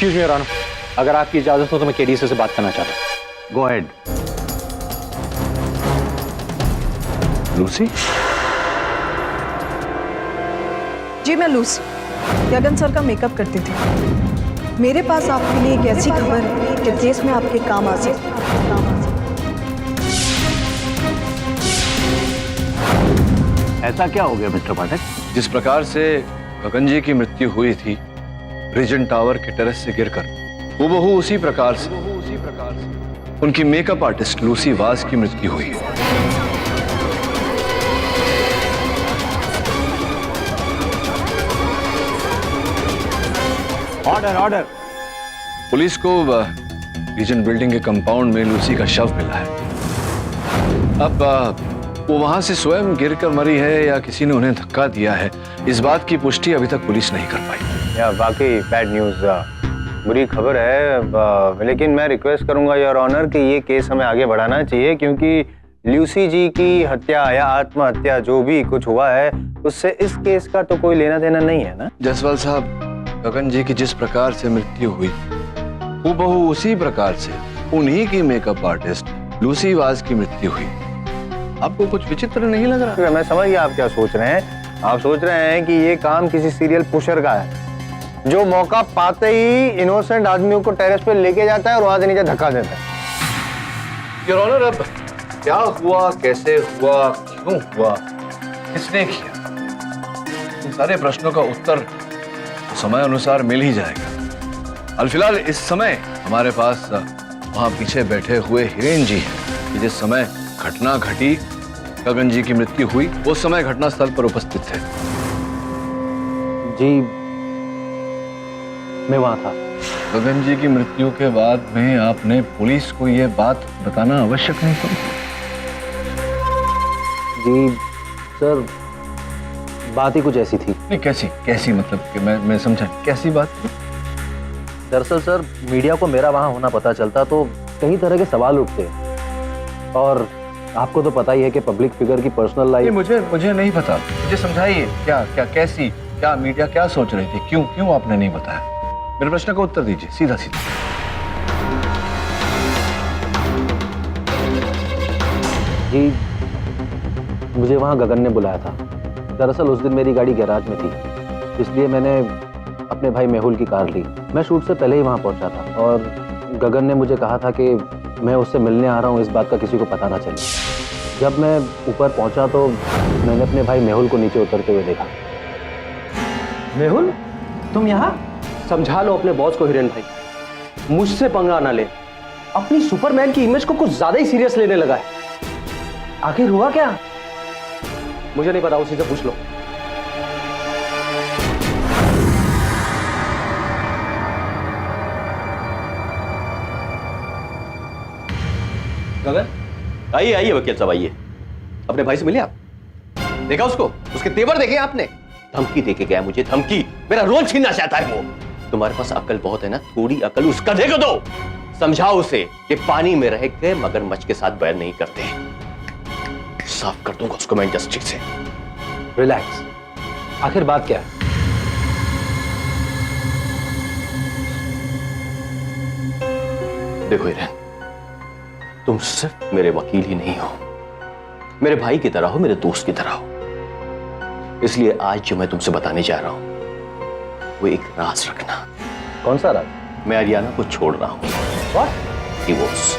Excuse me your honour, अगर आपकी इजाजत हो तो मैं केडीसी से बात करना चाहता हूँ। Go ahead. लूसी? जी मैं लूसी, गगन सर का मेकअप करती थी। मेरे पास आपके लिए एक ऐसी खबर है कि केस में आपके काम आ सकती है। ऐसा क्या हो गया मिस्टर पाठक? जिस प्रकार से गगन जी की मृत्यु हुई थी रीजेंट टावर के टेरेस से गिरकर, हूबहू उसी प्रकार से उनकी मेकअप आर्टिस्ट लूसी वाज की मृत्यु हुई है। Order order. पुलिस को रीजेंट बिल्डिंग के कंपाउंड में लूसी का शव मिला है। अब वो वहां से स्वयं गिरकर मरी है या किसी ने उन्हें धक्का दिया है, इस बात की पुष्टि अभी तक पुलिस नहीं कर पाई। या वाकई बैड न्यूज़, बुरी खबर है। लेकिन मैं रिक्वेस्ट करूंगा योर ऑनर कि ये केस हमें आगे बढ़ाना चाहिए, क्योंकि लूसी जी की हत्या या आत्महत्या जो भी कुछ हुआ है उससे इस केस का तो कोई लेना देना नहीं है ना। जसवाल साहब, गगन जी की जिस प्रकार से मृत्यु हुई हूबहू उसी प्रकार से उन्हीं की मेकअप आर्टिस्ट लूसी वाज की मृत्यु हुई। आपको कुछ विचित्र नहीं लग रहा? मैं समझ गया आप क्या सोच रहे हैं। आप सोच रहे हैं कि ये काम किसी सीरियल पुशर का है जो मौका पाते ही इनोसेंट आदमियों को टेरेस पे लेके जाता है और वहां से नीचे धक्का देता है। योर ऑनर, अब क्या हुआ, कैसे हुआ, क्यों हुआ, किसने किया, इन सारे प्रश्नों का उत्तर समय अनुसार मिल ही जाएगा। फिलहाल इस समय हमारे पास वहां पीछे बैठे हुए हिरेन जी हैं कि जिस समय घटना घटी, गगन जी की मृत्यु हुई, उस समय घटना स्थल पर उपस्थित थे। जी मैं वहां था। गगन जी की मृत्यु के बाद में आपने पुलिस को यह बात बताना आवश्यक नहीं समझा? जी सर, बात ही कुछ ऐसी थी। नहीं, कैसी कैसी मतलब कि मैं समझा, कैसी बात? दरअसल सर, मीडिया को मेरा वहां होना पता चलता तो कई तरह के सवाल उठते, और आपको तो पता ही है कि पब्लिक फिगर की पर्सनल लाइफ। मुझे नहीं पता, मुझे समझाइए क्या क्या कैसी, क्या मीडिया क्या सोच रही थी, क्यों आपने नहीं बताया? मेरे प्रश्न का उत्तर दीजिए सीधा सीधा। जी मुझे वहां गगन ने बुलाया था। दरअसल उस दिन मेरी गाड़ी गैराज में थी, इसलिए मैंने अपने भाई मेहुल की कार ली। मैं शूट से पहले ही वहां पहुंचा था और गगन ने मुझे कहा था कि मैं उससे मिलने आ रहा हूं, इस बात का किसी को पता ना चले। जब मैं ऊपर पहुंचा तो मैंने अपने भाई मेहुल को नीचे उतरते हुए देखा। मेहुल, तुम यहाँ? समझा लो अपने बॉस को हिरेन भाई, मुझसे पंगा ना ले। अपनी सुपरमैन की इमेज को कुछ ज्यादा ही सीरियस लेने लगा है। आखिर हुआ क्या? मुझे नहीं पता, उसी से पूछ लो। गगन, आइए आइए वकील साहब आइए। अपने भाई से मिले आप? देखा उसको, उसके तेवर देखे आपने? धमकी देके गया मुझे, धमकी। मेरा रोल छीनना चाहता है वो। तुम्हारे पास अकल बहुत है ना, थोड़ी अकल उस गधे को दो। समझाओ उसे कि पानी में रह के मगरमच्छ के साथ बैर नहीं करते। साफ कर दूंगा उसको मैं इंडस्ट्री से। रिलैक्स, आखिर बात क्या है? देखो हिरेन, तुम सिर्फ मेरे वकील ही नहीं हो, मेरे भाई की तरह हो, मेरे दोस्त की तरह हो। इसलिए आज जो मैं तुमसे बताने जा रहा हूं वो एक राज रखना। कौन सा राज? मैं अरियाना को छोड़ रहा हूं। What? डिवोर्स।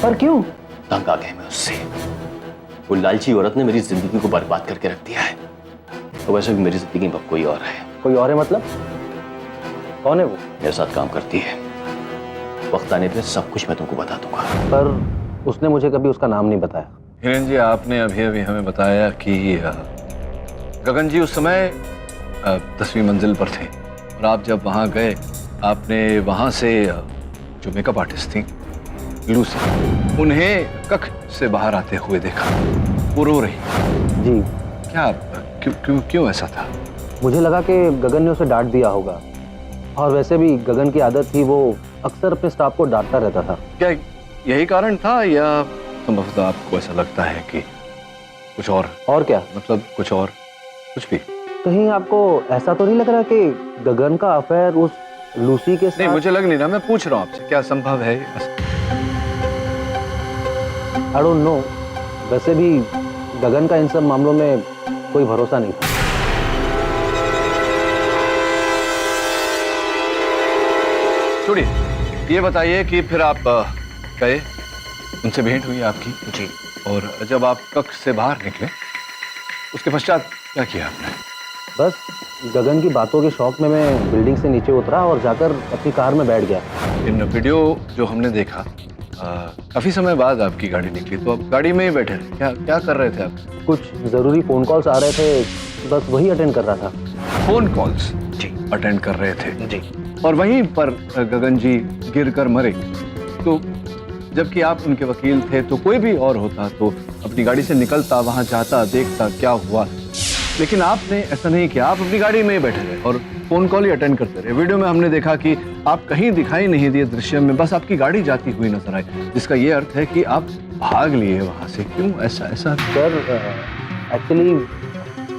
पर क्यों? तंग आ गए मैं उससे। वो लालची औरत ने मेरी जिंदगी को बर्बाद करके रख दिया है। तो वैसे भी मेरी जिंदगी में अब कोई और है। कोई और है मतलब? कौन है वो? मेरे साथ काम करती है। वक्त आने पे सब कुछ मैं तुमको बता दूंगा। पर उसने मुझे कभी उसका नाम नहीं बताया। हिरेन जी, आपने अभी अभी हमें बताया कि गगन जी उस समय 10वीं मंजिल पर थे और आप जब वहां गए आपने वहां से जो मेकअप आर्टिस्ट थी लूसी, उन्हें कक्ष से बाहर आते हुए देखा। वो रो रही। जी। क्या क्यों ऐसा था? मुझे लगा कि गगन ने उसे डांट दिया होगा, और वैसे भी गगन की आदत थी, वो अक्सर अपने स्टाफ को डांटता रहता था। क्या यही कारण था या संभवतः आपको ऐसा लगता है कि कुछ और? और क्या? मतलब कुछ और, कुछ भी? कहीं आपको ऐसा तो नहीं लग रहा कि गगन का अफेयर उस लूसी के साथ? नहीं, मुझे लग नहीं रहा, मैं पूछ रहा हूँ आपसे, क्या संभव है? I don't know. वैसे भी गगन का इन सब मामलों में कोई भरोसा नहीं था। छोड़िए, ये बताइए कि फिर आप गए, उनसे भेंट हुई आपकी? जी। और जब आप कक्ष से बाहर निकले उसके पश्चात क्या किया आपने? बस गगन की बातों के शौक में मैं बिल्डिंग से नीचे उतरा और जाकर अपनी कार में बैठ गया। इन वीडियो जो हमने देखा, काफी समय बाद आपकी गाड़ी निकली, तो आप गाड़ी में ही बैठे थे, क्या क्या कर रहे थे आप? कुछ जरूरी फोन कॉल्स आ रहे थे, बस वही अटेंड कर रहा था। फोन कॉल्स जी अटेंड कर रहे थे जी। और वहीं पर गगन जी गिरकर मरे। तो जबकि आप उनके वकील थे, तो कोई भी और होता तो अपनी गाड़ी से निकलता, वहां जाता, देखता क्या हुआ, लेकिन आपने ऐसा नहीं किया। आप अपनी गाड़ी में ही बैठे रहे और फोन कॉल ही अटेंड करते रहे। वीडियो में हमने देखा कि आप कहीं दिखाई नहीं दिए दृश्य में, बस आपकी गाड़ी जाती हुई नजर आई, जिसका ये अर्थ है कि आप भाग लिए वहां से। क्यों ऐसा? सर एक्चुअली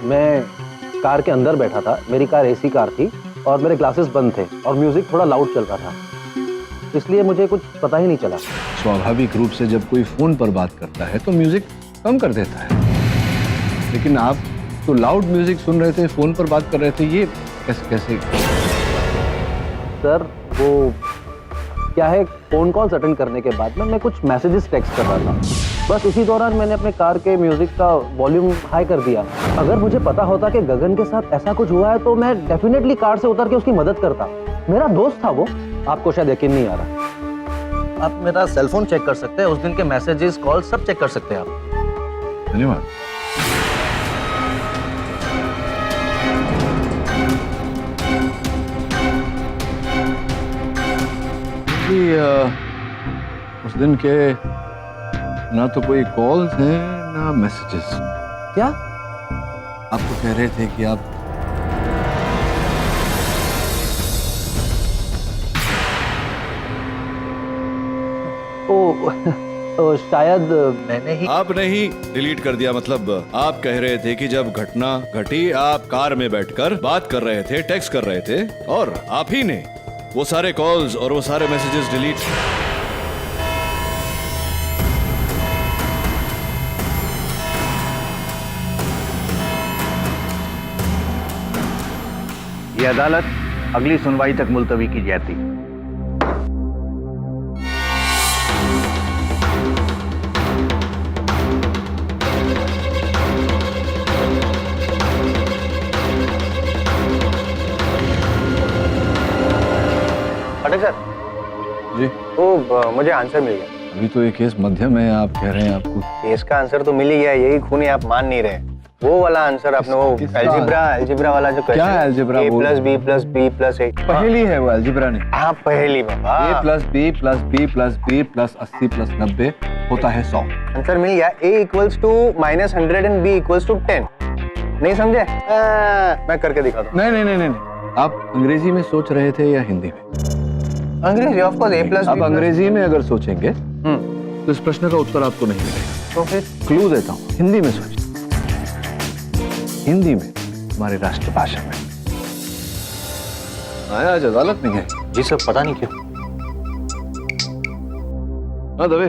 मैं कार के अंदर बैठा था, मेरी कार एसी कार थी और मेरे ग्लासेस बंद थे और म्यूजिक थोड़ा लाउड चल रहा था, इसलिए मुझे कुछ पता ही नहीं चला। स्वाभाविक रूप से जब कोई फोन पर बात करता है तो म्यूजिक कम कर देता है, लेकिन आप तो लाउड म्यूजिक सुन रहे थे, फोन पर बात कर रहे थे, ये कैसे? सर वो क्या है, फोन कॉल्स अटेंड करने के बाद मैं कुछ मैसेजेस टेक्स्ट कर रहा था, बस उसी दौरान मैंने अपने कार के म्यूजिक का वॉल्यूम हाई कर दिया। अगर मुझे पता होता कि गगन के साथ ऐसा कुछ हुआ है तो मैं डेफिनेटली कार से उतर के उसकी मदद करता। मेरा दोस्त था वो। आपको शायद यकीन नहीं आ रहा, आप मेरा सेलफोन चेक कर सकते हैं, उस दिन के मैसेजेस कॉल सब चेक कर सकते हैं आप। धन्यवाद। उस दिन के ना तो कोई कॉल्स हैं ना मैसेजेस। क्या? आप तो कह रहे थे कि आप तो शायद मैंने ही। आपने ही डिलीट कर दिया? मतलब आप कह रहे थे कि जब घटना घटी आप कार में बैठकर बात कर रहे थे, टेक्स्ट कर रहे थे, और आप ही ने वो सारे कॉल्स और वो सारे मैसेजेस डिलीट। ये अदालत अगली सुनवाई तक मुलतवी की जाती। पाठक सर जी, तो मुझे आंसर मिल गया। अभी तो ये केस मध्यम है, आप कह रहे हैं आपको केस का आंसर तो मिल ही गया, यही खूनी आप मान नहीं रहे। वो वाला आंसर आपने, वो अलजेब्रा वाला जो क्या algebra? a plus b plus b plus a पहेली है वो, अलजेब्रा नहीं। हाँ पहेली बाबा। a plus b plus b plus b plus 80 plus 90 होता है 100। आंसर मिल गया, a equals to -100 and b equals to 10। नहीं समझे? मैं करके दिखाता हूँ। नहीं, आप अंग्रेजी में सोच रहे थे या हिंदी में? अंग्रेजी, ऑफ कोर्स a प्लस आप अंग्रेजी में अगर सोचेंगे तो इस प्रश्न का उत्तर आपको नहीं मिलेगा। तो फिर क्लू देता हूँ, हिंदी में सोचिए, हिंदी में, हमारी राष्ट्रभाषा में। आया आज अदालत नहीं है? जी सर, पता नहीं क्यों। हाँ दबे,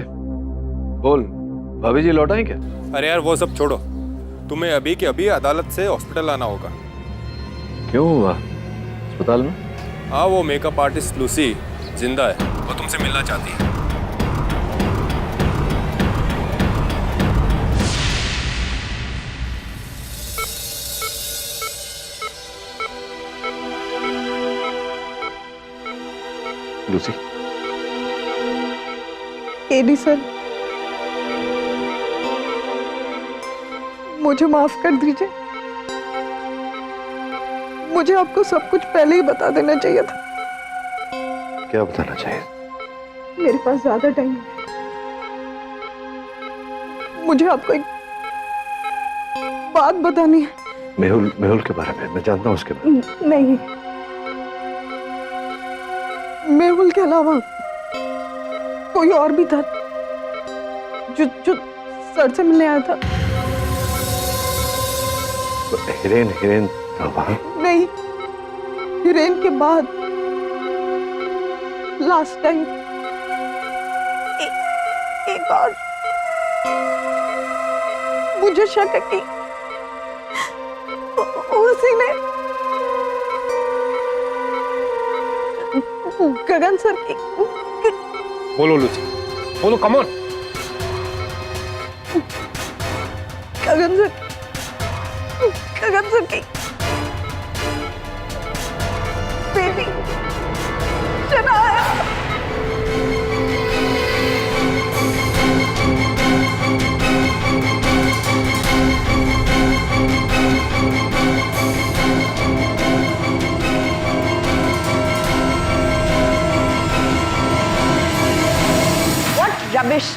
बोल, भाभी जी लौट आई क्या? अरे यार वो सब छोड़ो, तुम्हें अभी के अभी अदालत से हॉस्पिटल आना होगा। क्यों हुआ? अस्पताल में? हाँ, वो मेकअप आर्टिस्ट लूसी जिंदा है, वो तुमसे मिलना चाहती है। लूसी, एडी सर, मुझे माफ कर दीजिए। मुझे आपको सब कुछ पहले ही बता देना चाहिए था। क्या बताना चाहिए? मेरे पास ज्यादा टाइम नहीं। मुझे आपको एक बात बतानी है। मेहुल के बारे में मैं जानता हूँ उसके बारे में। नहीं, मेहुल के अलावा कोई और भी था जो सर से मिलने आया था। हिरेन नहीं, हिरेन के बाद लास्ट टाइम एक और मुझे शक है कि उसी ने गगन सर की बोलो लूसी, बोलो, कम ऑन। गगन सर की बेटी शनाया। रबिश,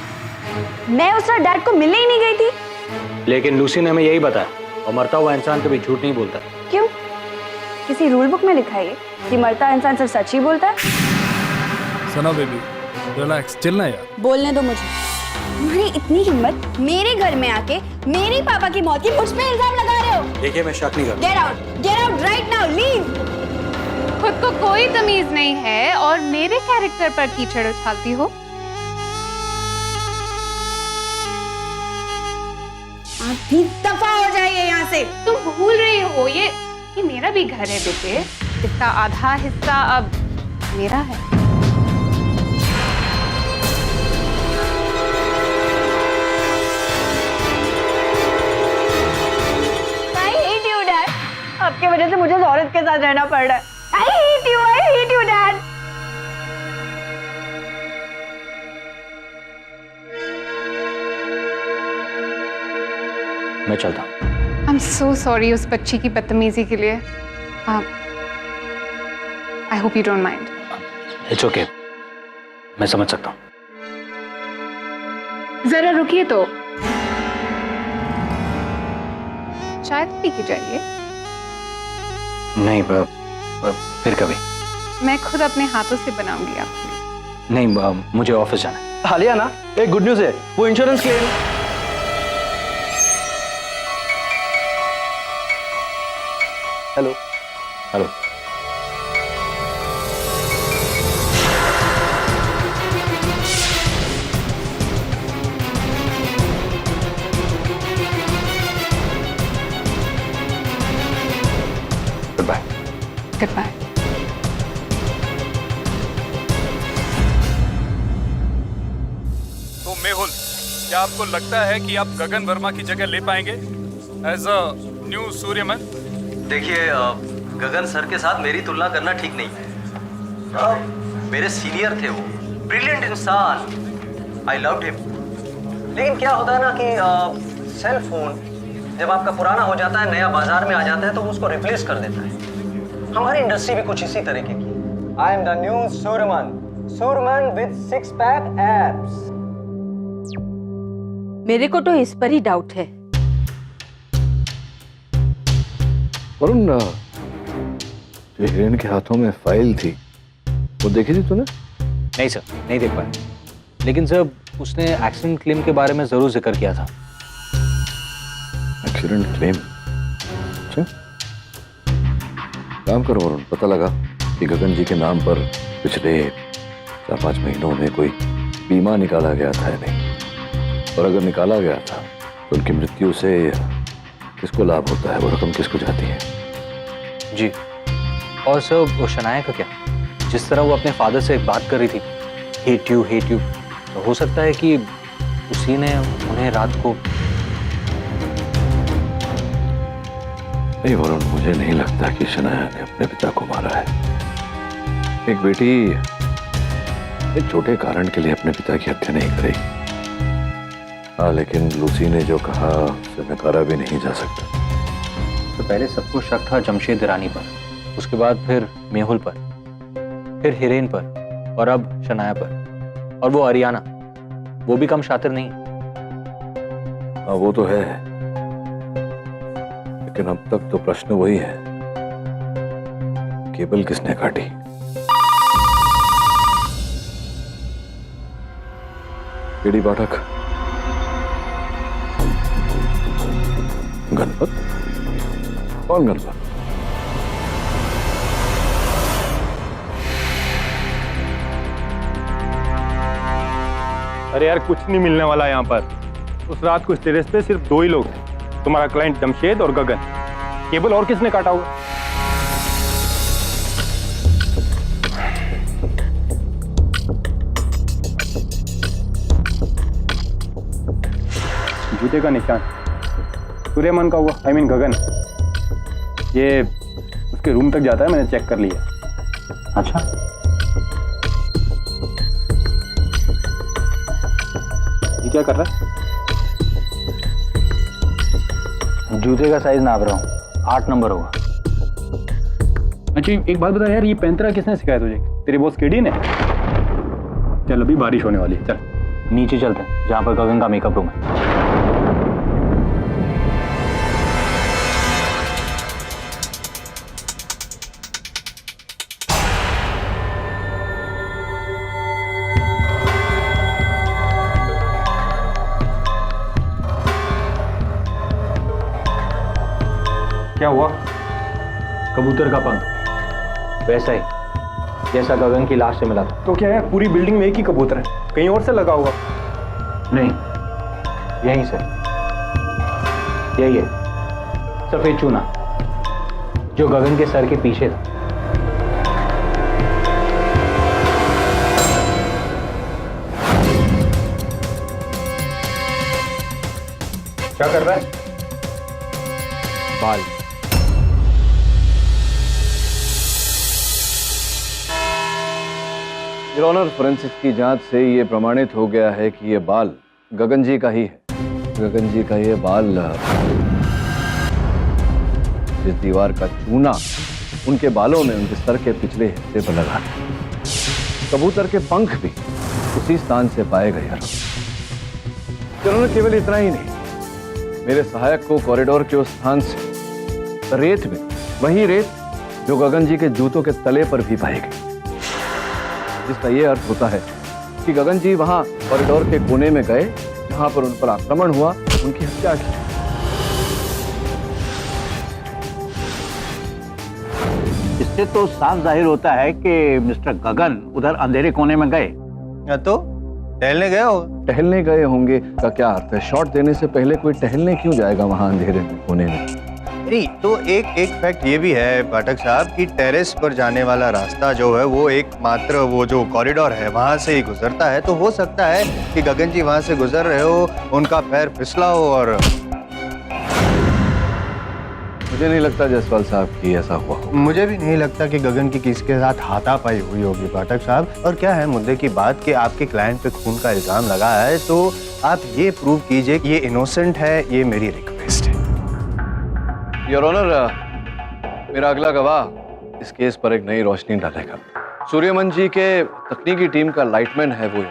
मैं उस रात डैड को मिलने ही नहीं गई थी। लेकिन लूसी ने हमें यही बताया और मरता हुआ इंसान कभी झूठ नहीं बोलता। क्यों? किसी रूल बुक में लिखा है कि मरता इंसान सिर्फ सच ही बोलता है? सुनो बेबी, रिलैक्स, चिल्ला यार। बोलने दो मुझे। तुम्हारी इतनी हिम्मत मेरे घर में आके मेरे पापा की मौत की मुझ पे इल्जाम लगा रहे हो? देखिए, मैं शक नहीं करता। Get out right now, leave. खुद को कोई तमीज नहीं है और मेरे कैरेक्टर पर कीचड़ उछालती हो। आप भी दफा हो जाइए यहाँ से। तुम भूल रही हो ये मेरा भी घर है बेटे। इसका आधा हिस्सा अब मेरा है। I hate you, Dad. आपकी वजह से मुझे उस औरत के साथ रहना पड़ रहा है। I hate you, Dad. मैं चलता हूँ। आई एम सो सॉरी उस बच्ची की बदतमीजी के लिए। I hope you don't mind. It's okay, मैं समझ सकता हूँ। जरा रुकिए तो, चाय तो पी के जाइए। नहीं, फिर कभी। मैं खुद अपने हाथों से बनाऊंगी आपके लिए। नहीं, मुझे ऑफिस जाना है। हालिया ना, एक गुड न्यूज़ है, वो insurance claim. Hello hello. Goodbye. Goodbye. तो मेहुल, क्या आपको लगता है कि आप गगन वर्मा की जगह ले पाएंगे एज अ न्यू सूर्यमन? देखिए, गगन सर के साथ मेरी तुलना करना ठीक नहीं है। मेरे सीनियर थे वो, ब्रिलियंट इंसान, आई लव्ड हिम। लेकिन क्या होता है ना कि सेल फोन जब आपका पुराना हो जाता है, नया बाजार में आ जाता है, तो वो उसको रिप्लेस कर देता है। हमारी इंडस्ट्री भी कुछ इसी तरीके की। आई एम द न्यू सूरमन विद 6 पैक एब्स। मेरे को तो इस पर ही डाउट है। वरुण, जो हिरेन के हाथों में फाइल थी, वो देखी थी तूने? नहीं सर, नहीं देख पाया। लेकिन सर, उसने एक्सीडेंट क्लेम के बारे में जरूर जिक्र किया था। Accident claim? अच्छा, काम करो वरुण, पता लगा कि गगन जी के नाम पर पिछले 4-5 महीनों में कोई बीमा निकाला गया था या नहीं, और अगर निकाला गया था तो उनकी मृत्यु से किसको लाभ होता है, वो रकम किसको जाती है? जी। और सर, वो शनाया का क्या? जिस तरह वो अपने फादर से एक बात कर रही थी, हेट यू, तो हो सकता है कि उसी ने उन्हें रात को। नहीं वरुण, मुझे नहीं लगता कि शनाया ने अपने पिता को मारा है। एक बेटी एक छोटे कारण के लिए अपने पिता की हत्या नहीं करेगी। हाँ, लेकिन लूसी ने जो कहा उसे नकारा भी नहीं जा सकता। तो पहले सबको शक था जमशेद ईरानी पर, उसके बाद फिर मेहुल पर, फिर हिरेन पर, और अब शनाया पर। और वो अरियाना, वो भी कम शातिर नहीं। हाँ, वो तो है, लेकिन अब तक तो प्रश्न वही है, केबल किसने काटी? केडी पाठक? गणपत? कौन गणपत? अरे यार कुछ नहीं मिलने वाला यहाँ पर। उस रात को इस टेरेस पे सिर्फ 2 ही लोग थे, तुम्हारा क्लाइंट जमशेद और गगन। केबल और किसने काटा होगा? जूते का निशान सूर्यमन का हुआ, आई मीन गगन। ये उसके रूम तक जाता है, मैंने चेक कर लिया। अच्छा, ये क्या कर रहा है? जूते का साइज नाप रहा हूँ, 8 नंबर होगा। अच्छा एक बात बता यार, ये पैंतरा किसने सिखाया तुझे? तेरे बॉस केडी ने? चल अभी बारिश होने वाली है, चल नीचे चलते हैं जहाँ पर गगन का मेकअप रूम है। क्या हुआ? कबूतर का पंख वैसा ही जैसा गगन की लाश से मिला था। तो क्या है, पूरी बिल्डिंग में एक ही कबूतर है, कहीं और से लगा होगा? नहीं, यहीं से। यही है सफेद चूना जो गगन के सर के पीछे था। क्या कर रहा है? बाल। योर ऑनर, फोरेंसिक्स की जांच से ये प्रमाणित हो गया है कि ये बाल गगन जी का ही है। गगन जी का ये बाल, इस दीवार का चूना उनके बालों में उनके सर के पिछले हिस्से पर लगा। कबूतर के पंख भी उसी स्थान से पाए गए। योर ऑनर, केवल इतना ही नहीं, मेरे सहायक को कॉरिडोर के उस स्थान से रेत में वही रेत जो गगन जी के जूतों के तले पर भी पाई गई, जिसका यह अर्थ होता है कि गगन जी वहां कॉरिडोर के कोने में गए जहां पर उन पर आक्रमण हुआ, उनकी हत्या की। इससे तो साफ जाहिर होता है कि मिस्टर गगन उधर अंधेरे कोने में गए। तो टहलने गए हो? टहलने गए होंगे का क्या अर्थ है? शॉट देने से पहले कोई टहलने क्यों जाएगा वहां अंधेरे में कोने में? नहीं, तो एक फैक्ट ये भी है पाठक साहब कि टेरेस पर जाने वाला रास्ता जो है वो एकमात्र वो जो कॉरिडोर है वहां से ही गुजरता है। तो हो सकता है कि गगन जी वहां से गुजर रहे हो, उनका पैर फिसला हो। और मुझे नहीं लगता जायसवाल साहब कि ऐसा हुआ। मुझे भी नहीं लगता कि गगन की किसी के साथ हाथापाई हुई होगी पाठक साहब। और क्या है मुद्दे की बात कि आपके क्लाइंट पे खून का इल्जाम लगा है, तो आप ये प्रूव कीजिए कि ये इनोसेंट है। ये मेरी रिक्वेस्ट है। योर ऑनर, मेरा अगला गवाह इस केस पर एक नई रोशनी डालेगा। सूर्यमन जी के तकनीकी टीम का लाइटमैन है वो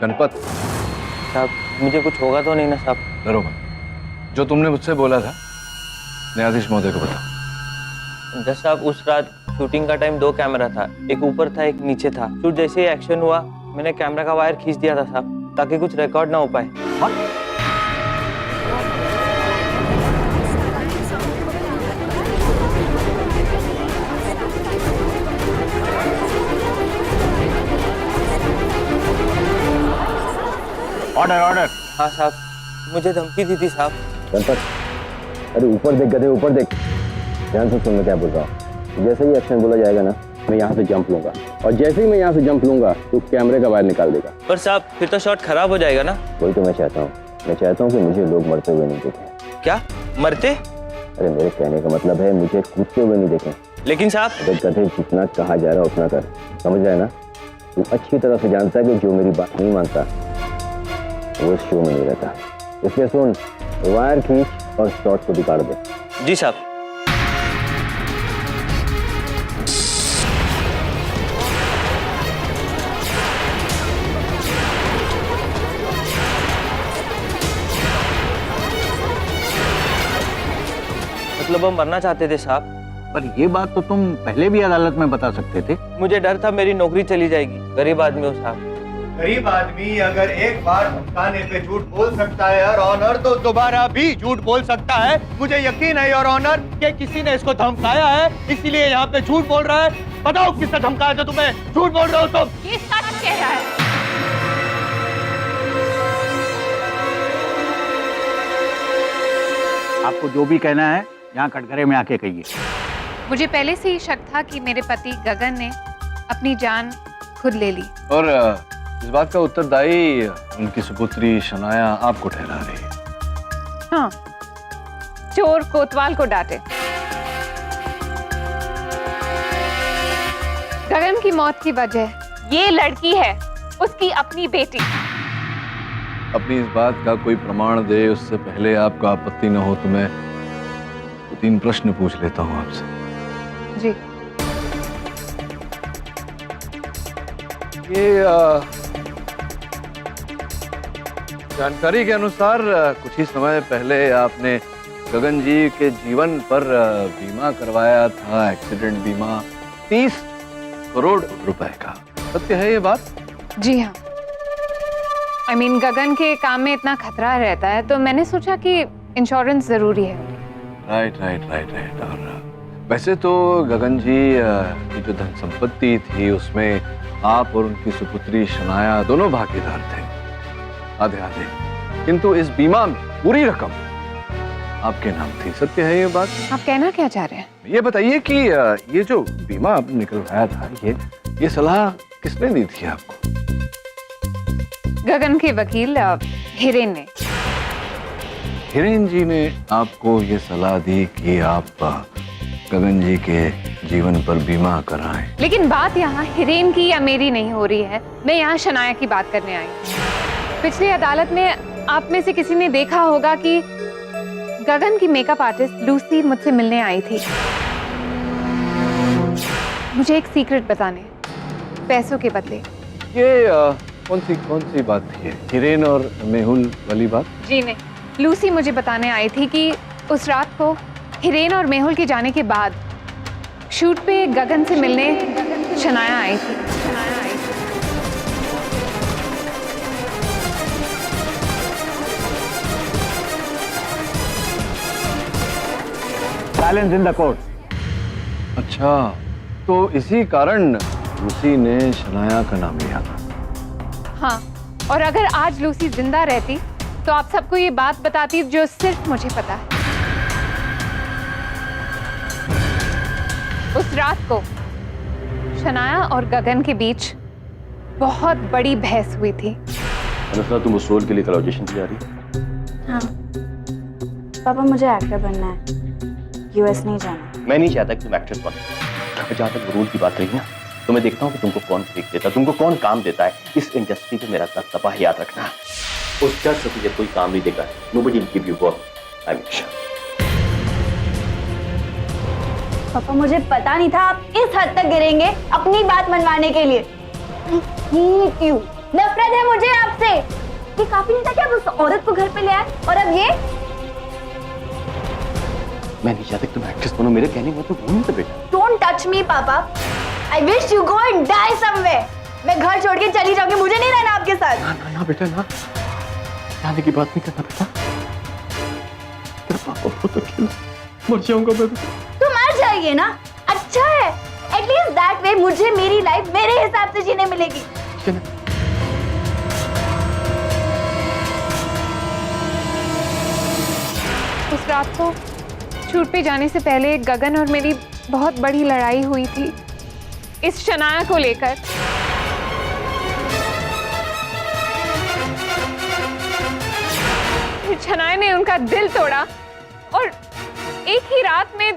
गणपत साहब। मुझे कुछ होगा तो नहीं ना साहब? डरो मत, जो तुमने मुझसे बोला था न्यायाधीश महोदय को बताओ। जज साहब, उस रात शूटिंग का टाइम 2 कैमरा था, एक ऊपर था एक नीचे था। शूट जैसे ही एक्शन हुआ मैंने कैमरा का वायर खींच दिया था साहब, ताकि कुछ रिकॉर्ड ना हो पाए। Order order. हाँ साहब, मुझे धमकी दी थी साहब। गणपत, अरे ऊपर देख गधे, ऊपर देख। ध्यान से सुन, मैं क्या बोल रहा हूँ। जैसे ही एक्शन बोला जाएगा ना, मैं यहाँ से जंप लूंगा, और जैसे ही मैं यहाँ से जंप लूंगा तो कैमरे का वायर निकाल देगा। पर साहब फिर तो शॉट खराब हो जाएगा ना? वही तो मैं चाहता हूँ। मैं चाहता हूँ कि मुझे लोग मरते हुए नहीं देखें। क्या मरते? अरे मेरे कहने का मतलब है मुझे कूदते हुए नहीं देखें। लेकिन साहब, अगर गधे जितना कहा जा रहा है उतना कर, समझ रहा है ना? तू अच्छी तरह से जानता है कि जो मेरी बात नहीं मानता वो इस शो में नहीं रहता। इसलिए सुन, वायर खींच और शॉट को बिगाड़ दे। जी साहब। मतलब हम मरना चाहते थे साहब। पर ये बात तो तुम पहले भी अदालत में बता सकते थे। मुझे डर था मेरी नौकरी चली जाएगी। गरीब आदमी हो साहब। गरीब आदमी अगर एक बार धमकाने पे झूठ बोल सकता है योर ऑनर, तो दोबारा भी झूठ बोल सकता है। मुझे यकीन है योर ऑनर कि किसी ने इसको धमकाया है, इसीलिए यहाँ पे झूठ बोल रहा है। बताओ किसने धमकाया था तुम्हें? झूठ बोल रहे हो तुम। ये सच कह रहा है। आपको जो भी कहना है यहाँ कटघरे में आके कहिए। मुझे पहले से ही शक था कि मेरे पति गगन ने अपनी जान खुद ले ली। और इस बात का उत्तरदायी उनकी सुपुत्री शनाया आपको ठहरा रही है। हाँ, चोर कोतवाल को डांटे। गगन की मौत की वजह ये लड़की है, उसकी अपनी बेटी। अपनी इस बात का कोई प्रमाण दे उससे पहले आपका आपत्ति न हो तो मैं 3 प्रश्न पूछ लेता हूँ आपसे। जी। ये जानकारी के अनुसार कुछ ही समय पहले आपने गगन जी के जीवन पर बीमा करवाया था, एक्सीडेंट बीमा 30 करोड़ रुपए का। सत्य है ये बात? जी हाँ। I mean, गगन के काम में इतना खतरा रहता है तो मैंने सोचा कि इंश्योरेंस जरूरी है। राइट। और वैसे तो गगन जी की जो धन संपत्ति थी उसमें आप और उनकी सुपुत्री शनाया दोनों भागीदार थे, आधे आधे, किंतु इस बीमा में पूरी रकम आपके नाम थी। सत्य है ये बात? आप कहना क्या चाह रहे हैं? ये बताइए कि ये जो बीमा आपने निकलवाया था, ये सलाह किसने दी थी आपको? गगन के वकील हिरेन ने। हिरेन जी ने आपको ये सलाह दी कि आप गगन जी के जीवन पर बीमा कराएं। लेकिन बात यहाँ हिरेन की या मेरी नहीं हो रही है, मैं यहाँ शनाया की बात करने आई हूँ। पिछली अदालत में आप में से किसी ने देखा होगा कि गगन की मेकअप आर्टिस्ट लूसी मुझसे मिलने आई थी, मुझे एक सीक्रेट बताने, पैसों के बदले। ये कौन सी बात थी? हिरेन और मेहुल वाली बात? जी नहीं, लूसी मुझे बताने आई थी कि उस रात को हिरेन और मेहुल के जाने के बाद शूट पे गगन से मिलने शनाया आई थी। Silence in the court. अच्छा, तो इसी कारण लूसी ने शनाया का नाम लिया था। हाँ, और अगर आज लूसी जिंदा रहती तो आप सबको ये बात बताती जो सिर्फ मुझे पता है। उस रात को शनाया और गगन के बीच बहुत बड़ी बहस हुई थी। अनुष्का, तुम उस रोल के लिए कल ऑडिशन की जा रही है? हाँ पापा, मुझे एक्टर बनना है, यूएस नहीं जाना। मैं नहीं चाहता कि तुम एक्ट्रेस बनो। जहाँ तक रोल की बात रही ना, तो मैं देखता हूँ कि तुमको कौन ब्रेक देता है, तुमको कौन काम देता है। इस इंडस्ट्री पे मेरा दबदबा है, याद रखना। उस डर से तुझे कोई काम नहीं देगा। Nobody will give you work. I'm sure. पापा, मुझे पता नहीं था आप इस हद तक गिरेंगे अपनी बात मनवाने के लिए। Hate you. नफरत है मुझे आपसे। ये काफी नहीं था कि आप उस औरत को घर पे ले आए, और अब ये? मैं नहीं चाहता कि तुम एक्ट्रेस बनो, मेरे कहने में तो भूल मत बेटा। Don't touch me, पापा। I wish you go and die somewhere. मैं घर छोड़ के चली जाऊंगी, मुझे नहीं रहना आपके साथ। ना बेटा, ना जाने की बात नहीं करना बेटा। तेरा पापा बहुत अकेला, मर जाऊंगा मैं। तो मर जाइए ना, अच्छा है। एटलीस्ट दैट वे मुझे मेरी लाइफ मेरे हिसाब से जीने मिलेगी। उस रात को शूट पे जाने से पहले गगन और मेरी बहुत बड़ी लड़ाई हुई थी इस शनाया को लेकर। शनाया ने उनका दिल तोड़ा और एक ही रात में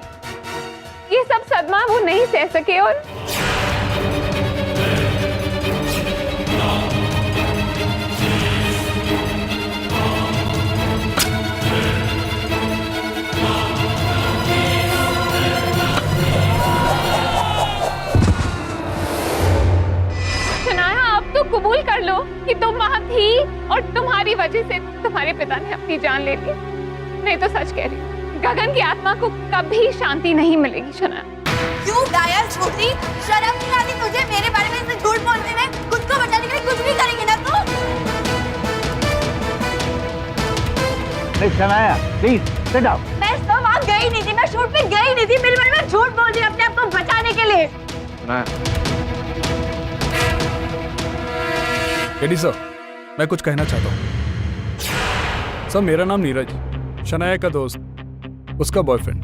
ये सब सदमा वो नहीं सह सके और कबूल कर लो कि तुम वहां थी और तुम्हारी वजह से तुम्हारे पिता ने अपनी जान ले ली। नहीं तो सच कह रही हूँ, गगन की आत्मा को कभी शांति नहीं मिलेगी। शनाया, क्यों गाया छोटी, शर्म नहीं आती तुझे मेरे बारे में इतना झूठ बोलने में? खुद को बचाने के लिए कुछ भी करेंगे ना तू? Shanaya, please sit down. मैं तो वहां गई नहीं थी, मैं शूट पे गई नहीं थी, मेरे बारे में झूठ बोल रही अपने आप को बचाने के लिए। केडी सर, मैं कुछ कहना चाहता हूँ। सर, मेरा नाम नीरज, शनाया का दोस्त। उसका बॉयफ्रेंड।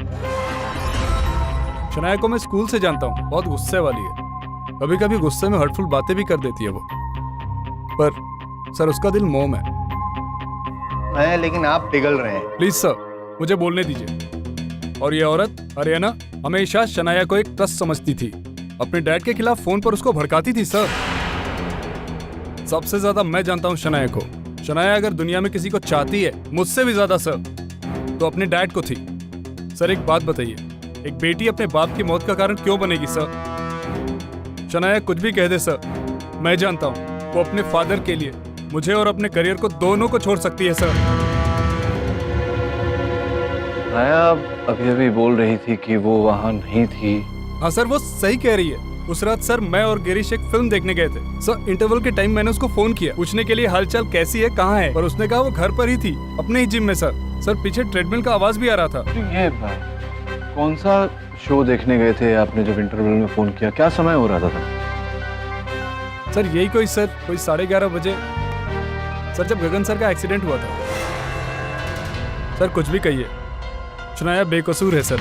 शनाया को मैं स्कूल से जानता हूँ, बहुत गुस्से वाली है, कभी कभी गुस्से में हर्टफुल बातें भी कर देती है वो, पर सर उसका दिल मोम है। लेकिन आप पिघल रहे हैं। प्लीज सर मुझे बोलने दीजिए। और ये औरत हरियाणा हमेशा शनाया को एक ट्रस्ट समझती थी, अपने डैड के खिलाफ फोन पर उसको भड़काती थी सर। सबसे ज्यादा मैं जानता हूँ शनाया को। शनाया अगर दुनिया में किसी को चाहती है मुझसे भी ज्यादा सर, तो अपने डैड को थी। सर एक बात बताइए, एक बेटी अपने बाप की मौत का कारण क्यों बनेगी सर? शनाया कुछ भी कह दे सर, मैं जानता हूँ वो अपने फादर के लिए मुझे और अपने करियर को दोनों को छोड़ सकती है सर। नया अभी अभी बोल रही थी कि वो वहां नहीं थी। हाँ सर वो सही कह रही है। उस रात सर मैं और गिरीश एक फिल्म देखने गए थे सर। इंटरवल के टाइम मैंने उसको फोन किया पूछने के लिए हालचाल कैसी है, कहाँ है, पर उसने कहा वो घर पर ही थी, अपने ही जिम में सर। सर पीछे ट्रेडमिल का आवाज भी आ रहा था। ये कौन सा शो देखने गए थे आपने जब इंटरवल में फोन किया? क्या समय हो रहा था सर यही कोई 11:30 बजे सर, जब गगन सर का एक्सीडेंट हुआ था। सर कुछ भी कहिए, शनाया बेकसूर है सर।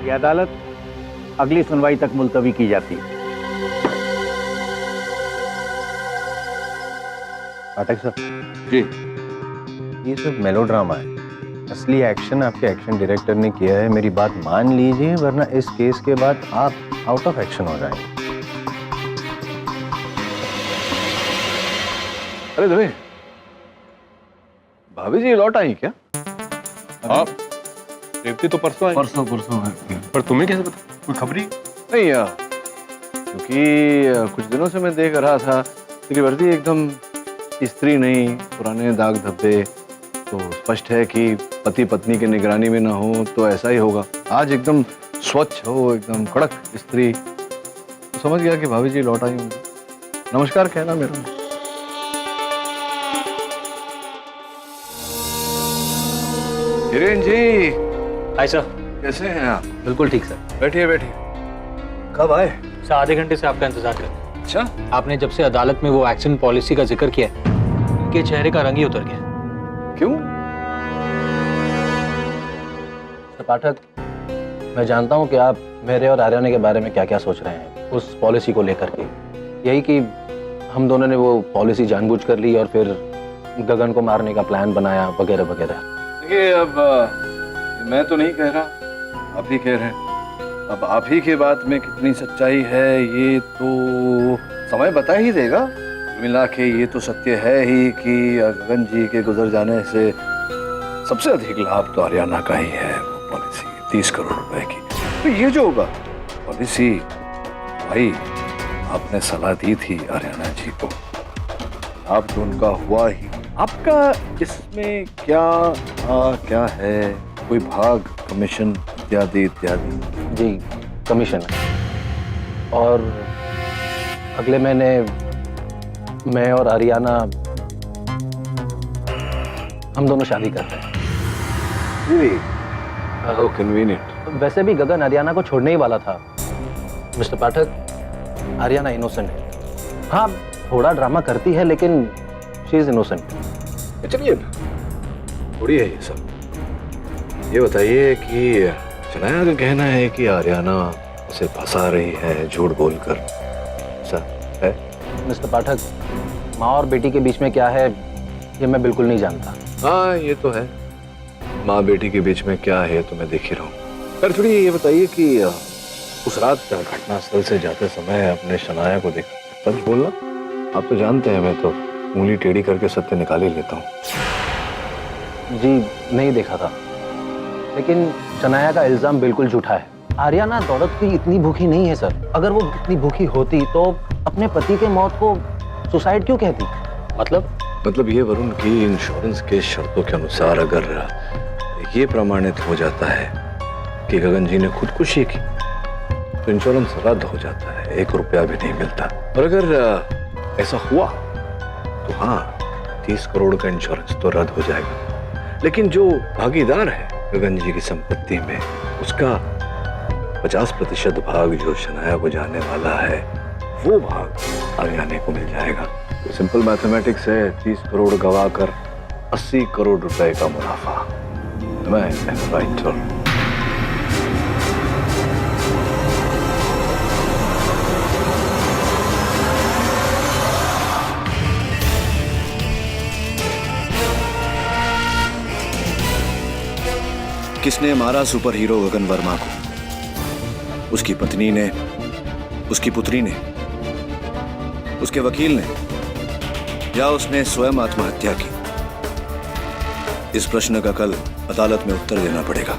ये अदालत अगली सुनवाई तक मुलतवी की जाती है। पाठक सर, जी। ये सब मेलोड्रामा है, असली एक्शन आपके एक्शन डायरेक्टर ने किया है। मेरी बात मान लीजिए, वरना इस केस के बाद आप आउट ऑफ एक्शन हो जाएंगे। अरे दबे, भाभी जी लौट आई क्या? आप रेवती तो परसों परसों है। पर तुम्हें कैसे पता? कोई खबरी? नहीं यार, क्योंकि कुछ दिनों से मैं देख रहा था तेरी वर्दी एकदम स्त्री नहीं, पुराने दाग धब्बे, तो स्पष्ट है कि पति पत्नी की निगरानी में ना हो तो ऐसा ही होगा। आज एकदम स्वच्छ हो, एकदम कड़क स्त्री, तो समझ गया कि भाभी जी लौट आई होंगी। नमस्कार कहना मेरा। हिरेन जी, हाय सर। कैसे हैं आप? बिल्कुल ठीक सर। बैठिए बैठिए। कब आए? सर आधे घंटे से आपका इंतजार कर रहे हैं। अच्छा, आपने जब से अदालत में वो एक्शन पॉलिसी का जिक्र किया है, इनके चेहरे का रंग ही उतर गया। क्यों? सर पाठक, मैं जानता हूँ कि आप मेरे और आर्यना के बारे में क्या क्या सोच रहे हैं उस पॉलिसी को लेकर के। यही कि हम दोनों ने वो पॉलिसी जानबूझ कर ली और फिर गगन को मारने का प्लान बनाया वगैरह वगैरह। देखिए, अब मैं तो नहीं कह रहा, आप ही कह रहे हैं। अब आप ही के बात में कितनी सच्चाई है ये तो समय बता ही देगा। मिला के ये तो सत्य है ही कि गगन जी के गुजर जाने से सबसे अधिक लाभ तो हरियाणा का ही है। वो पॉलिसी 30 करोड़ रुपए की, तो ये जो होगा पॉलिसी, भाई आपने सलाह दी थी हरियाणा जी को, आप तो उनका हुआ ही। आपका इसमें क्या है? कोई भाग, कमीशन इत्यादि इत्यादि? जी कमीशन है, और अगले महीने मैं और आर्याना हम दोनों शादी कर रहे हैं। How convenient. वैसे भी गगन आर्याना को छोड़ने ही वाला था मिस्टर पाठक। आर्याना इनोसेंट है। हाँ थोड़ा ड्रामा करती है लेकिन शी इज इनोसेंट। चलिए, थोड़ी है ये सब। ये बताइए कि शनाया का कहना है कि आर्याना उसे फंसा रही है झूठ बोलकर, ऐसा है? मिस्टर पाठक, माँ और बेटी के बीच में क्या है ये मैं बिल्कुल नहीं जानता। हाँ ये तो है, माँ बेटी के बीच में क्या है तो मैं देख ही रहा हूँ। पर थोड़ी ये बताइए कि उस रात घटनास्थल से जाते समय अपने शनाया को देखा? सच बोलना, आप तो जानते हैं मैं तो उंगली टेढ़ी करके सत्य निकाल ही लेता हूँ। जी नहीं देखा था, लेकिन शनाया का इल्जाम बिल्कुल झूठा है। आर्याना दौलत की इतनी भूखी नहीं है सर। अगर वो इतनी भूखी होती तो अपने पति के मौत को सुसाइड क्यों कहती? मतलब ये वरुण की इंश्योरेंस के शर्तों के अनुसार अगर ये प्रमाणित हो जाता है कि गगन जी ने खुदकुशी की तो इंश्योरेंस रद्द हो जाता है, 1 रुपया भी नहीं मिलता। और अगर ऐसा हुआ तो हाँ 30 करोड़ का इंश्योरेंस तो रद्द हो जाएगा, लेकिन जो भागीदार है गगन जी की संपत्ति में उसका 50% भाग जो शनाया को जाने वाला है, वो भाग आगे आने को मिल जाएगा। सिंपल मैथमेटिक्स है, 30 करोड़ गवा कर 80 करोड़ रुपए का मुनाफा। मैं राइट सर। किसने मारा सुपर हीरो गगन वर्मा को? उसकी पत्नी ने, उसकी पुत्री ने, उसके वकील ने, या उसने स्वयं आत्महत्या की? इस प्रश्न का कल अदालत में उत्तर देना पड़ेगा।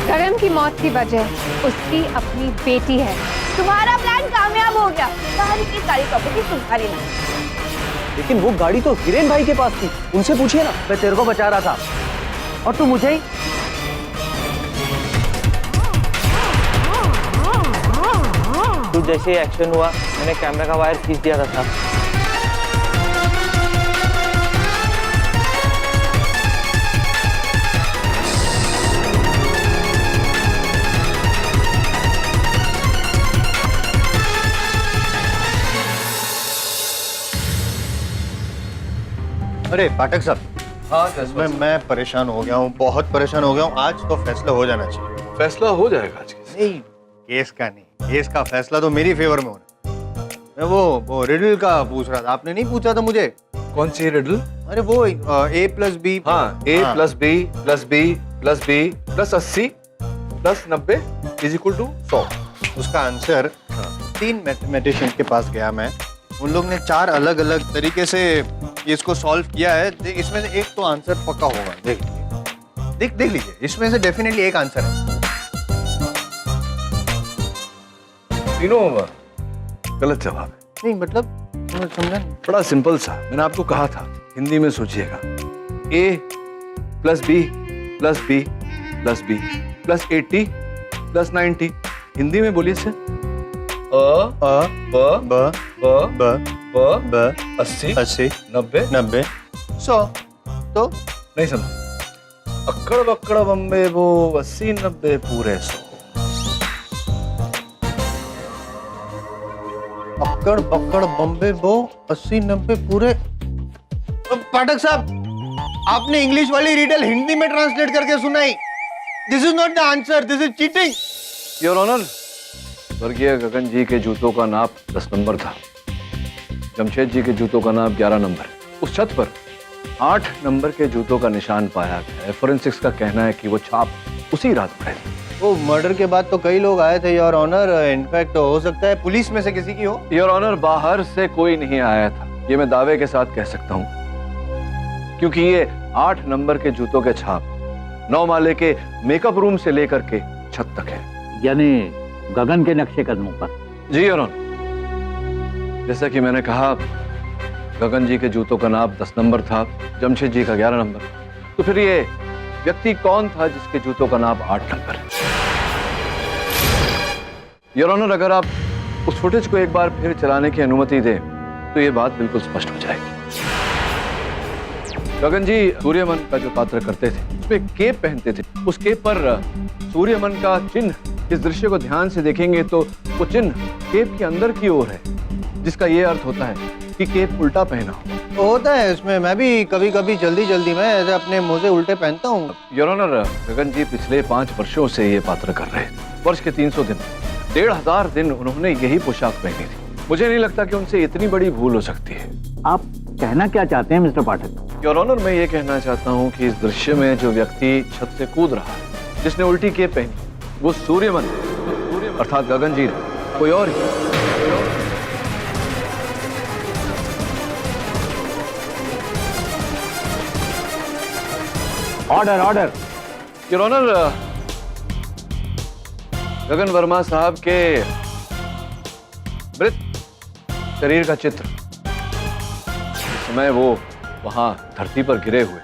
गगन की मौत की वजह उसकी अपनी बेटी है। तुम्हारा प्लान कामयाब हो गया। सारी की सारी प्रॉपर्टी तुम्हारी नहीं। लेकिन वो गाड़ी तो हिरेन भाई के पास थी, उनसे पूछिए ना। मैं तेरे को बचा रहा था और तू मुझे ही। तो जैसे ही एक्शन हुआ मैंने कैमरा का वायर खींच दिया था साहब। अरे पाठक साहब, हाँ मैं परेशान हो गया हूँ, बहुत परेशान हो गया हूँ। आज तो फैसला हो जाना चाहिए। फैसला हो जाएगा आज। नहीं, केस का नहीं, केस का फैसला तो मेरी फेवर में होना। मैं वो रिडल का पूछ रहा था, आपने नहीं पूछा था मुझे। कौन सी रिडल? अरे वो A + B। हाँ, A + B + B + B + 80 + 90 = 100। उसका आंसर 3 मैथमेटिशियन के पास गया मैं। उन लोग ने 4 अलग अलग तरीके से इसको सॉल्व किया है। इसमें से एक तो आंसर पक्का होगा। देख लीजिए, इसमें से डेफिनेटली एक आंसर है। तीनों गलत जवाब है। नहीं मतलब समझा नहीं। बड़ा सिंपल सा, मैंने आपको कहा था हिंदी में सोचिएगा। A + B + B + B + 80 + 90। Hindi में बोलिए से। ब 80 90 100। तो नहीं समझे? अक्कड़ बक्कड़ बम्बे वो 80 90 पूरे 100। अक्कड़ बक्कड़ बम्बे वो 80 90 पूरे। पाठक साहब, आपने इंग्लिश वाली रिडल हिंदी में ट्रांसलेट करके सुनाई। This is not the answer, this is cheating. Your honour, स्वर्गीय गगन जी के जूतों का नाप 10 नंबर था। जमशेद जी के जूतों का नाप 11 नंबर। उस छत पर 8 नंबर के जूतों का निशान पाया गया है। फोरेंसिक्स का कहना है कि वो छाप उसी रात पड़े। वो मर्डर के बाद तो कई लोग आए थे योर ऑनर। इनफैक्ट हो सकता है पुलिस में से किसी की हो। योर ऑनर, बाहर से कोई नहीं आया था, ये मैं दावे के साथ कह सकता हूँ, क्योंकि ये 8 नंबर के जूतों के छाप 9 माले के मेकअप रूम से लेकर के छत तक है। यानी गगन के नक्शे कदमों पर। जी योर ऑनर, जैसा कि मैंने कहा, गगन जी के जूतों का नाप 10 नंबर था, जमशेद जी का 11 नंबर। तो फिर ये व्यक्ति कौन था जिसके जूतों का नाप 8 नंबर? योर ऑनर, अगर आप उस फुटेज को एक बार फिर चलाने की अनुमति दें तो ये बात बिल्कुल स्पष्ट हो जाएगी। गगन जी सूर्यमन का जो पात्र करते थे उसमें केप पहनते थे। उस केप पर सूर्यमन का चिन्ह, इस दृश्य को ध्यान से देखेंगे तो वो चिन्ह केप के अंदर की ओर है, जिसका ये अर्थ होता है कि केप उल्टा पहना हो। होता है इसमें। मैं भी कभी कभी जल्दी में ऐसे अपने मोजे उल्टे पहनता हूँ। योर ऑनर, गगन जी पिछले 5 वर्षों से ये पात्र कर रहे थे। वर्ष के 300 दिन, 1500 दिन उन्होंने यही पोशाक पहनी थी। मुझे नहीं लगता कि उनसे इतनी बड़ी भूल हो सकती है। आप कहना क्या चाहते हैं मिस्टर पाठक? योर ऑनर, मैं ये कहना चाहता हूँ कि इस दृश्य में जो व्यक्ति छत से कूद रहा है, जिसने उल्टी केप पहनी, वो सूर्यमन अर्थात गगन जी, कोई और ही। Order order. Your honour, Gagan Verma साहब के मृत शरीर का चित्र, इस समय वो वहां धरती पर गिरे हुए,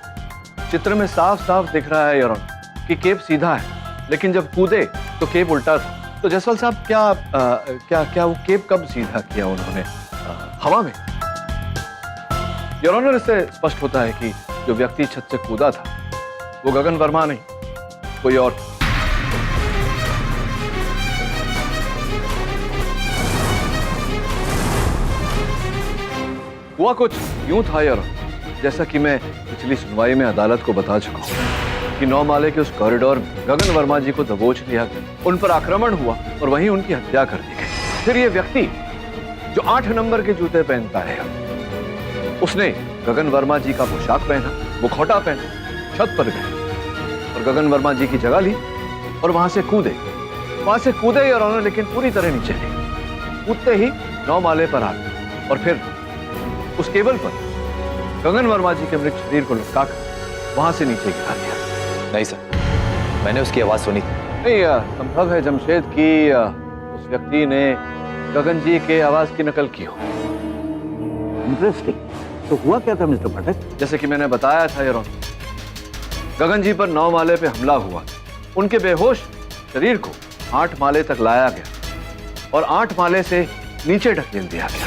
चित्र में साफ साफ दिख रहा है योर ऑनर कि केप सीधा है, लेकिन जब कूदे तो केप उल्टा था। तो जायसवाल साहब क्या वो केप कब सीधा किया उन्होंने? हवा में? योर ऑनर, इससे स्पष्ट होता है कि जो व्यक्ति छत से कूदा था वो गगन वर्मा नहीं, कोई और। हुआ कुछ यूं था योर ऑनर, जैसा कि मैं पिछली सुनवाई में अदालत को बता चुका हूं कि 9 माले के उस कॉरिडोर में गगन वर्मा जी को दबोच लिया गया, उन पर आक्रमण हुआ और वहीं उनकी हत्या कर दी गई। फिर ये व्यक्ति जो 8 नंबर के जूते पहनता है, उसने गगन वर्मा जी का पोशाक पहना, मुखौटा पहना, छत पर गए और गगन वर्मा जी की जगह ली और वहां से कूदे योर ऑनर, लेकिन पूरी तरह नीचे नहीं। कूदते ही 9 माले पर आ गए और फिर उस केबल पर गगन वर्मा जी के मृत शरीर को लटकाकर वहां से नीचे गिरा दिया। नहीं सर, मैंने उसकी आवाज सुनी थी। नहीं, संभव है जमशेद की उस व्यक्ति ने गगन जी के आवाज की नकल की हो। इंटरेस्टिंग। तो हुआ क्या था मिस्टर पाठक? जैसे कि मैंने बताया था योर ऑनर, गगन जी पर 9 माले पे हमला हुआ, उनके बेहोश शरीर को 8 माले तक लाया गया और 8 माले से नीचे ढकेल दिया गया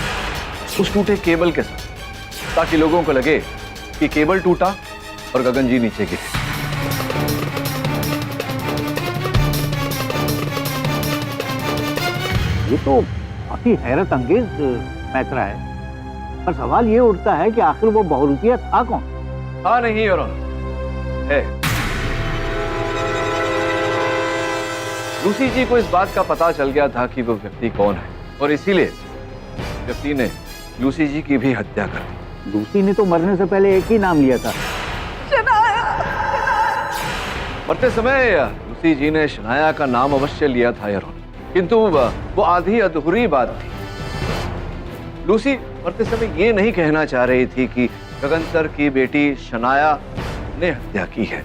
उस टूटे केबल के साथ, ताकि लोगों को लगे कि केबल टूटा और गगन जी नीचे गिरे। ये तो काफी हैरत अंगेज पैतरा है, पर सवाल ये उठता है कि आखिर वो बहुरूपिया था कौन? हाँ नहीं योर ऑनर, है। लूसी जी को इस बात का पता चल गया था कि वो व्यक्ति कौन है और इसीलिए व्यक्ति ने लूसी जी की भी हत्या कर दी। लूसी ने तो मरने से पहले एक ही नाम लिया था, मरते समय लूसी जी ने शनाया का नाम अवश्य लिया था योर ऑनर, किंतु वो आधी अधूरी बात थी। लूसी मरते समय ये नहीं कहना चाह रही थी कि गगन सर की बेटी शनाया ने हत्या की है।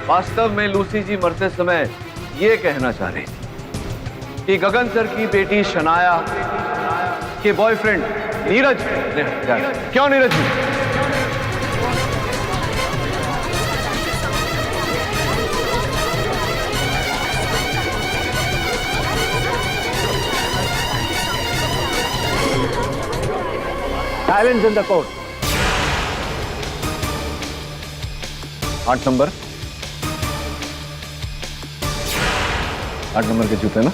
वास्तव में लूसी जी मरते समय ये कहना चाह रही थी कि गगन सर की बेटी शनाया के बॉयफ्रेंड नीरज ने हत्या की। क्यों Neeraj ji? Silence in the court. 8 number, 8 number के जूते ना?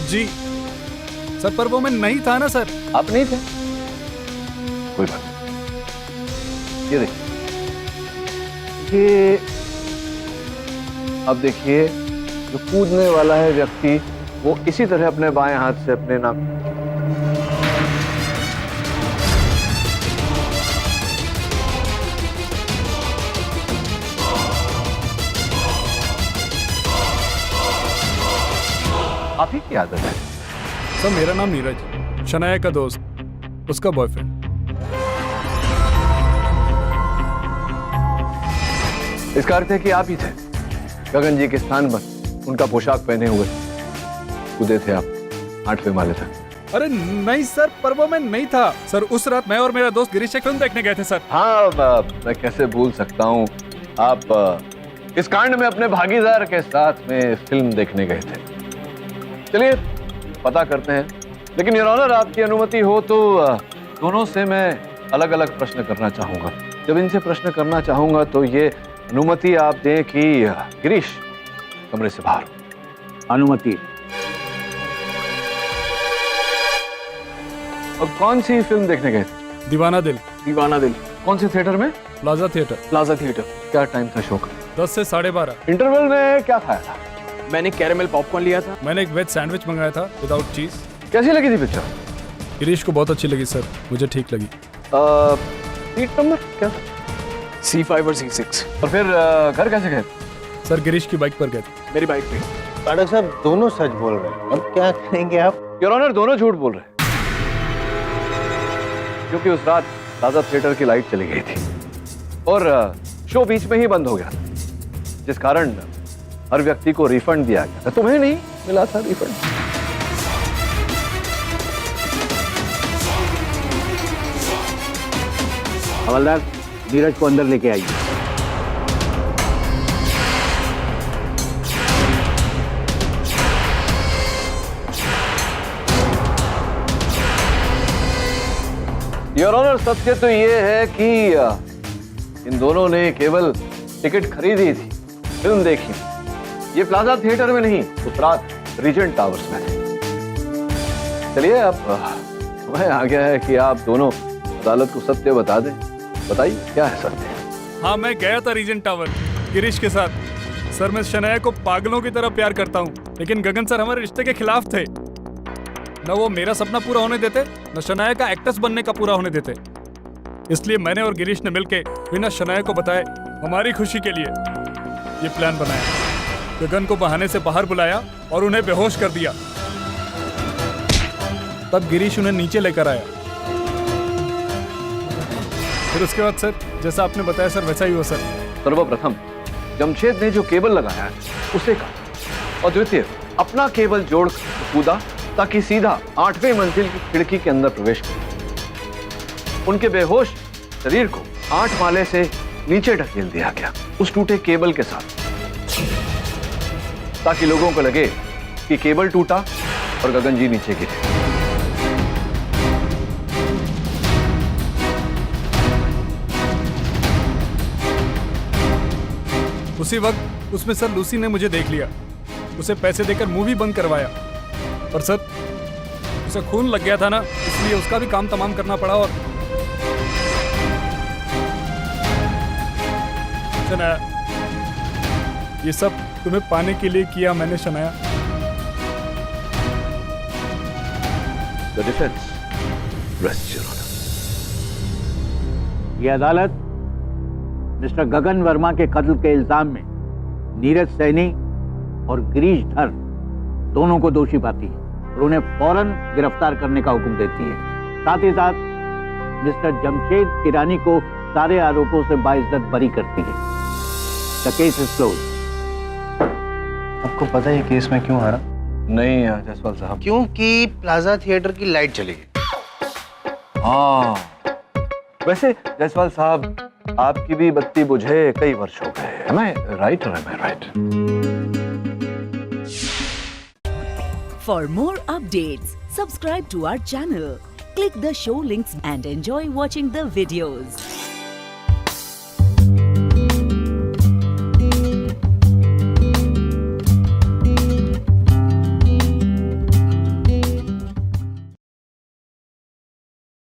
जी सर, पर वो मैं नहीं था ना सर। आप नहीं थे? कोई बात नहीं। ये देखिए, ये अब देखिए, जो कूदने वाला है व्यक्ति वो इसी तरह अपने बाएं हाथ से अपने नाक आप ही की आदत है। सर मेरा नाम नीरज, शनाया का दोस्त, उसका बॉयफ्रेंड। इसका अर्थ है कि आप ही थे गगन जी के स्थान पर उनका पोशाक पहने हुए कूदे थे आप 8वें माले तक। अरे नहीं सर, पर वो मैं नहीं था सर। उस रात मैं और मेरा दोस्त गिरीश एक फिल्म देखने गए थे सर। हाँ, मैं कैसे भूल सकता हूँ, आप इस कांड में अपने भागीदार के साथ में फिल्म देखने गए थे। चलिए पता करते हैं, लेकिन योर ऑनर आपकी अनुमति हो तो दोनों से मैं अलग अलग प्रश्न करना चाहूंगा। जब इनसे प्रश्न करना चाहूंगा तो ये अनुमति आप दें कि गिरीश कमरे से बाहर हो। अनुमति। अब कौन सी फिल्म देखने गए थे? दीवाना दिल। दीवाना दिल। कौन से थिएटर में? Plaza theatre. Plaza theatre. क्या टाइम था शो का? 10 से 12:30। इंटरवल में क्या खाया था? मैंने कैरेमल पॉपकॉर्न लिया था। मैंने एक वेज सैंडविच मंगाया था विदाउट चीज। कैसी लगी थी पिक्चर? गिरीश को बहुत अच्छी लगी सर, मुझे ठीक लगी। सीट नंबर क्या था? C5 और C6। और फिर घर कैसे गए? सर गिरीश की बाइक पर गए थे। मेरी बाइक पे। पाठक साहब दोनों सच बोल रहे हैं, अब क्या करेंगे आप? योर ऑनर दोनों झूठ बोल रहे हैं, क्योंकि उस रात प्लाजा थिएटर की लाइट चली गई थी और शो बीच में ही बंद हो गया था, जिस कारण हर व्यक्ति को रिफंड दिया गया था। तुम्हें नहीं मिला था रिफंड? हवलदार नीरज को अंदर लेके आइए। योर ऑनर, सत्य तो ये है कि इन दोनों ने केवल टिकट खरीदी थी, फिल्म देखी। ये प्लाजा थिएटर में नहीं, उस रात रीजेंट टावर्स में थे। चलिए, अब समय आ गया है कि आप दोनों अदालत को सत्य बता दें। बताइए, क्या है सत्य? हाँ, मैं गया था रीजेंट टावर गिरीश के साथ। सर, मैं शनाया को पागलों की तरह प्यार करता हूँ, लेकिन गगन सर हमारे रिश्ते के खिलाफ थे। न वो मेरा सपना पूरा होने देते, न शनाया का एक्ट्रेस बनने का पूरा होने देते। इसलिए मैंने और गिरीश ने मिलकर बिना शनाया को बताए हमारी खुशी के लिए ये प्लान बनाया। गगन को बहाने से बाहर बुलाया और उन्हें बेहोश कर दिया। तब गिरीश उन्हें नीचे लेकर आया। फिर उसके बाद सर, जैसा आपने बताया सर, वैसा ही हुआ सर। सर्वप्रथम जमशेद ने जो केबल लगाया है उसे काटा, और द्वितीय अपना केबल जोड़ कूदा ताकि सीधा 8वें मंजिल की खिड़की के अंदर प्रवेश करे। उनके बेहोश शरीर को 8 माले से नीचे ढकेल दिया गया उस टूटे केबल के साथ, ताकि लोगों को लगे कि केबल टूटा और गगन जी नीचे गिरे। उसी वक्त उसमें सर लूसी ने मुझे देख लिया। उसे पैसे देकर मूवी बंद करवाया, पर सर उसे खून लग गया था ना, इसलिए उसका भी काम तमाम करना पड़ा। और शनाया, ये सब तुम्हें पाने के लिए किया मैंने Shanaya. The defense rests, Your Honor. ये अदालत मिस्टर गगन वर्मा के कत्ल के इल्जाम में नीरज सैनी और गिरीश धर दोनों को दोषी पाती है और उन्हें फौरन गिरफ्तार करने का हुक्म देती है। साथ ही साथ मिस्टर जमशेद ईरानी को सारे आरोपों से बाइज्जत बरी करती है। The case is close. आपको पता है ये केस में क्यों हारा? नहीं जायसवाल साहब। क्योंकि प्लाजा थिएटर की लाइट चली गई। हाँ, वैसे जायसवाल साहब, आपकी भी बत्ती बुझे कई वर्ष हो गए। Am I right or am I right? For more updates, subscribe to our channel, click the show links and enjoy watching the videos.